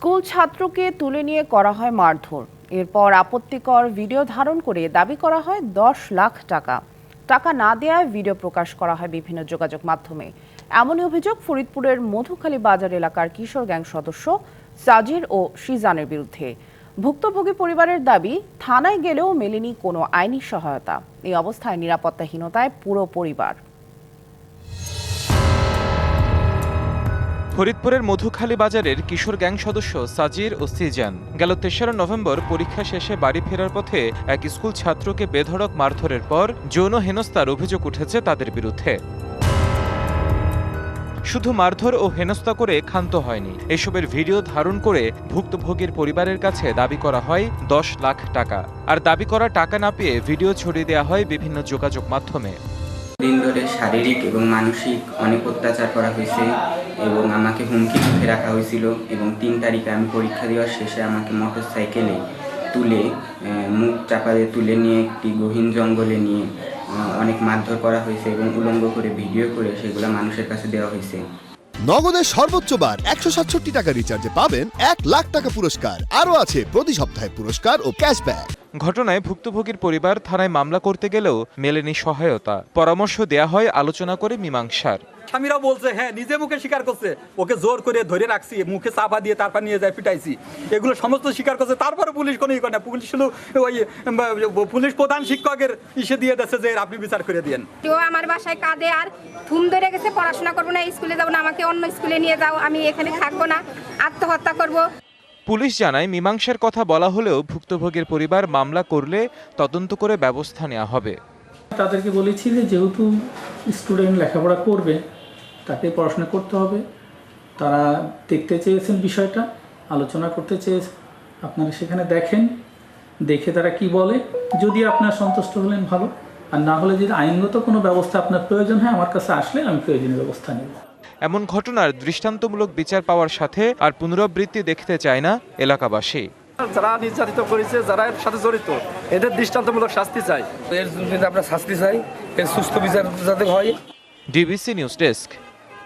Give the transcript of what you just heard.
School ছাত্রকে তুলে নিয়ে করা হয় মারধর। এরপর আপত্তিকর ভিডিও ধারণ করে দাবি করা হয় 10 লাখ টাকা। টাকা না দেওয়ায় ভিডিও প্রকাশ করা হয় বিভিন্ন যোগাযোগ মাধ্যমে। এমনই অভিযোগ ফরিদপুরের মধুখালী বাজার এলাকার কিশোর গ্যাং সদস্য সাজির ও শিজানের বিরুদ্ধে। ভুক্তভোগী পরিবারের দাবি, থানায় গেলেও মেলেনি কোনো আইনি সহায়তা। এই অবস্থায় নিরাপত্তাহীনতায় পুরো পরিবার। ফরিদপুরের মধুখালী বাজারের কিশোর গ্যাং সদস্য সাজির ও সিজান গেল ৩রা নভেম্বর পরীক্ষা শেষে বাড়ি ফেরার পথে এক স্কুল ছাত্রকে বেধড়ক মারধরের পর যৌন হেনস্থার অভিযোগ উঠেছে তাদের বিরুদ্ধে। শুধু মারধর ও হেনস্থা করে ক্ষান্ত হয়নি, এসবের ভিডিও ধারণ করে ভুক্তভোগীর পরিবারের কাছে দাবি করা হয় 10 লাখ টাকা। আর দাবি করা টাকা না পেয়ে ভিডিও ছড়িয়ে দেওয়া হয় বিভিন্ন যোগাযোগ মাধ্যমে। দিন ধরে শারীরিক এবং মানসিক অনেক অত্যাচার করা হয়েছে এবং আমাকে হুমকি মুখে রাখা হয়েছিল এবং 3 তারিখে আমি পরীক্ষা দেওয়ার শেষে আমাকে মোটরসাইকেলে তুলে মুখ চাপা দিয়ে তুলে নিয়ে একটি গহীন জঙ্গলে নিয়ে অনেক মারধর করা হয়েছে এবং উলঙ্গ করে ভিডিও করে সেগুলো মানুষের কাছে দেওয়া হয়েছে। নগদের সর্বোচ্চ বার 167 টাকা রিচার্জে পাবেন 1 লাখ টাকা পুরস্কার। আরও আছে প্রতি সপ্তাহে পুরস্কার ও ক্যাশব্যাক। ঘটনায় ভুক্তভোগীর পরিবার থানায় মামলা করতে গেলেও মেলেনি সহায়তা। পরামর্শ দেয়া হয় আলোচনা করে মীমাংসার। স্বামীরা বলছে হ্যাঁ, নিজে মুখে স্বীকার করছে, ওকে জোর করে ধরে রাখছি, মুখে চাপা দিয়ে তারপর নিয়ে যায় পিটাইছি, এগুলো সমস্ত স্বীকার করছে। তারপরে পুলিশ কোনো করে না, পুলিশ শুধু ওই পুলিশ প্রধান শিক্ষকের ইসে দিয়ে দিচ্ছে যে আপনি বিচার করে দিয়েন। ও আমার বাসায় কাঁদে আর ঘুম ধরে গেছে, পড়াশোনা করবো না, স্কুলে যাবো না, আমাকে অন্য স্কুলে নিয়ে যাও, আমি এখানে থাকবো না, আত্মহত্যা করব। পুলিশ জানায় মীমাংসার কথা বলা হলেও ভুক্তভোগীর পরিবার মামলা করলে তদন্ত করে ব্যবস্থা নেওয়া হবে। তাদেরকে বলেছি যে যেহেতু স্টুডেন্ট লেখাপড়া করবে তাকে পড়াশোনা করতে হবে, তারা দেখতে চেয়েছেন বিষয়টা, আলোচনা করতে চেয়েছেন, আপনারা সেখানে দেখেন, দেখে তারা কি বলে, যদি আপনার সন্তুষ্ট হলেন ভালো, আর না হলে যদি আইনগত কোনো ব্যবস্থা আপনার প্রয়োজন হয় আমার কাছে আসলে আমি প্রয়োজনীয় ব্যবস্থা নেব। এমন ঘটনার দৃষ্টান্তমূলক বিচার পাওয়ার সাথে আর পুনরাবৃত্তি দেখতে চায় না এলাকাবাসী। যারা নির্যাতিত করেছে, যারা এর সাথে জড়িত, এদের দৃষ্টান্তমূলক শাস্তি চাই। এর জন্য আমরা শাস্তি চাই, এর সুস্থ বিচার যাতে হয়। DBC news desk.